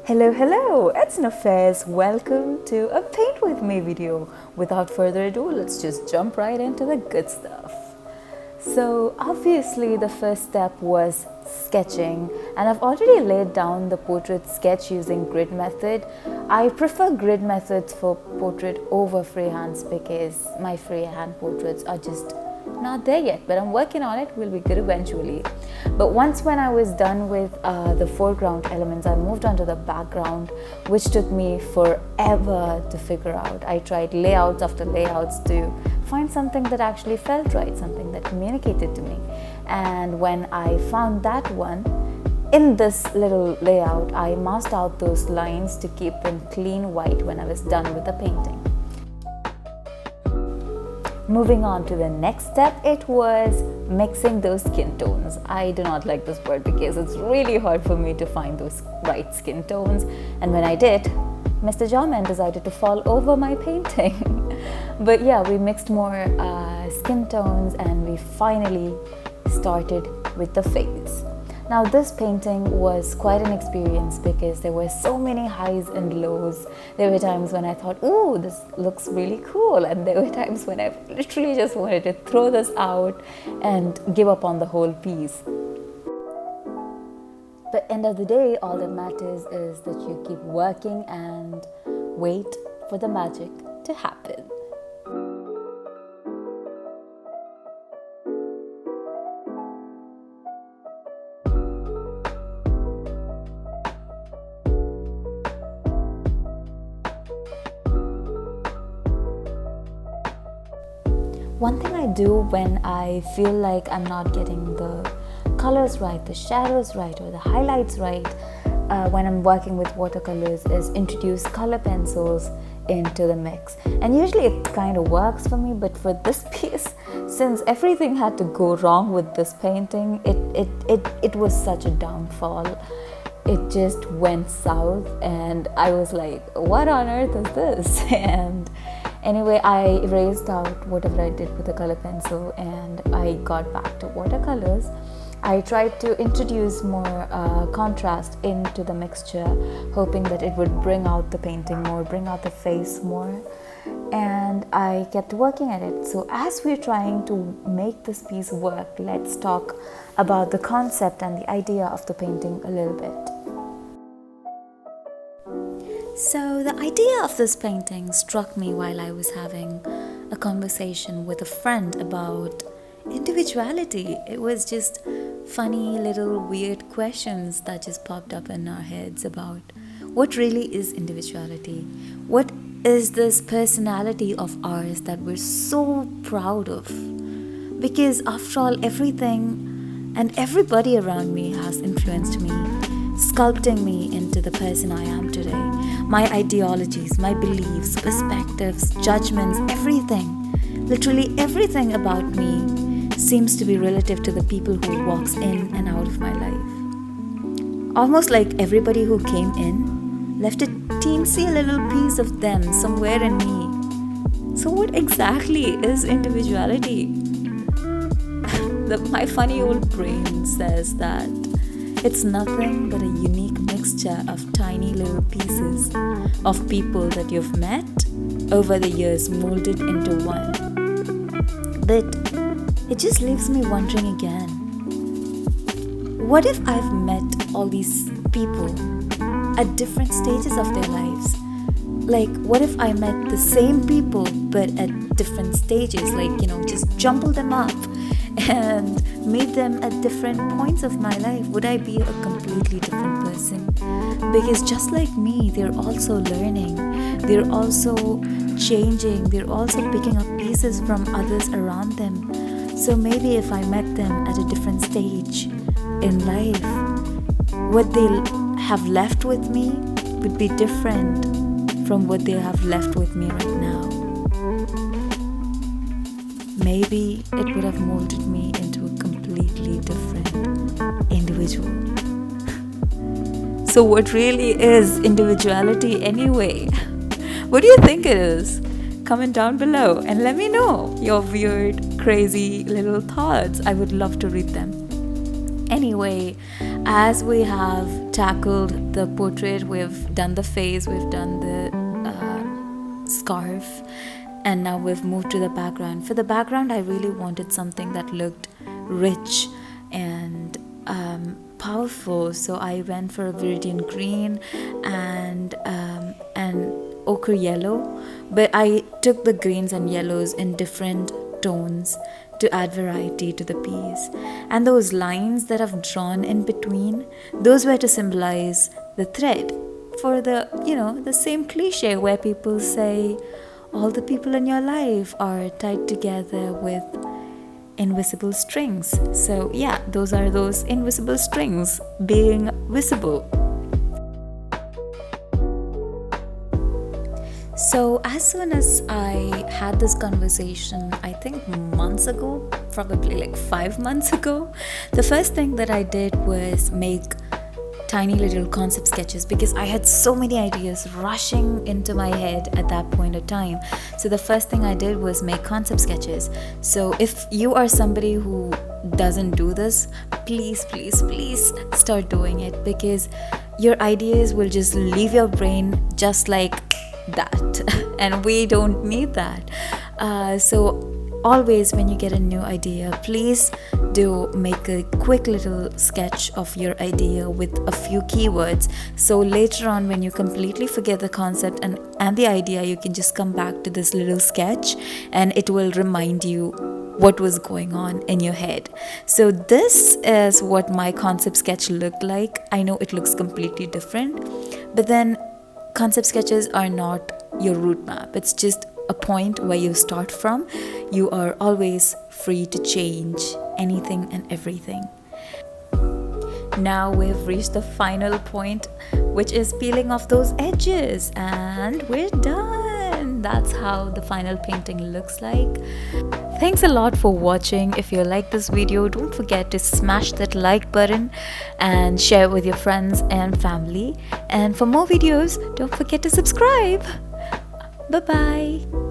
Hello, it's Nafez. Welcome to a Paint With Me video. Without further ado, let's just jump right into the good stuff. So obviously the first step was sketching, and I've already laid down the portrait sketch using grid method. I prefer grid methods for portrait over freehands because my freehand portraits are just not there yet, but I'm working on it. We'll be good eventually. But when I was done with the foreground elements, I moved on to the background, which took me forever to figure out. I tried layouts after layouts to find something that actually felt right, something that communicated to me. And when I found that one, in this little layout, I masked out those lines to keep in clean white when I was done with the painting. Moving on to the next step, it was mixing those skin tones. I do not like this word because it's really hard for me to find those right skin tones. And when I did, Mr. Jarman decided to fall over my painting. But yeah, we mixed more skin tones and we finally started with the face. Now this painting was quite an experience because there were so many highs and lows. There were times when I thought, ooh, this looks really cool. And there were times when I literally just wanted to throw this out and give up on the whole piece. But end of the day, all that matters is that you keep working and wait for the magic to happen. One thing I do when I feel like I'm not getting the colors right, the shadows right, or the highlights right, when I'm working with watercolors is introduce color pencils into the mix. And usually it kind of works for me, but for this piece, since everything had to go wrong with this painting, it was such a downfall. It just went south and I was like, what on earth is this? And anyway, I erased out whatever I did with the color pencil and I got back to watercolors. I tried to introduce more contrast into the mixture, hoping that it would bring out the painting more, bring out the face more. And I kept working at it. So as we're trying to make this piece work, let's talk about the concept and the idea of the painting a little bit. So the idea of this painting struck me while I was having a conversation with a friend about individuality. It was just funny little weird questions that just popped up in our heads about what really is individuality? What is this personality of ours that we're so proud of? Because after all, everything and everybody around me has influenced me, sculpting me into the person I am today. My ideologies, my beliefs, perspectives, judgments, everything, literally everything about me seems to be relative to the people who walks in and out of my life. Almost like everybody who came in left a teensy little piece of them somewhere in me. So what exactly is individuality? My funny old brain says that it's nothing but a unique mixture of tiny little pieces of people that you've met over the years, molded into one. But it just leaves me wondering again, what if I've met all these people at different stages of their lives? Like, what if I met the same people but at different stages, like, just jumble them up and meet them at different points of my life? Would I be a completely different person? Because just like me, they're also learning, they're also changing, they're also picking up pieces from others around them. So maybe if I met them at a different stage in life, what they have left with me would be different from what they have left with me right now. Maybe it would have molded me into a completely different individual. So what really is individuality anyway? What do you think it is? Comment down below and let me know your weird, crazy little thoughts. I would love to read them. Anyway, as we have tackled the portrait, we've done the face, we've done the scarf, and now we've moved to the background. For the background, I really wanted something that looked rich and powerful, so I went for a viridian green and ochre yellow, but I took the greens and yellows in different tones to add variety to the piece. And those lines that I've drawn in between, those were to symbolize the thread, for the, the same cliche where people say all the people in your life are tied together with invisible strings. So yeah, those are those invisible strings being visible. So as soon as I had this conversation, I think months ago, probably like 5 months ago, the first thing that I did was make tiny little concept sketches, because I had so many ideas rushing into my head at that point of time. So the first thing I did was make concept sketches. So if you are somebody who doesn't do this, please start doing it, because your ideas will just leave your brain just like that and we don't need that. So always when you get a new idea, please do make a quick little sketch of your idea with a few keywords, so later on when you completely forget the concept and the idea, you can just come back to this little sketch and it will remind you what was going on in your head. So this is what my concept sketch looked like. I know it looks completely different, but then concept sketches are not your route map. It's just a point where you start from. You are always free to change anything and everything. Now we've reached the final point, which is peeling off those edges, and we're done. That's how the final painting looks like. Thanks a lot for watching. If you like this video, don't forget to smash that like button and share it with your friends and family. And for more videos, don't forget to subscribe. Bye bye.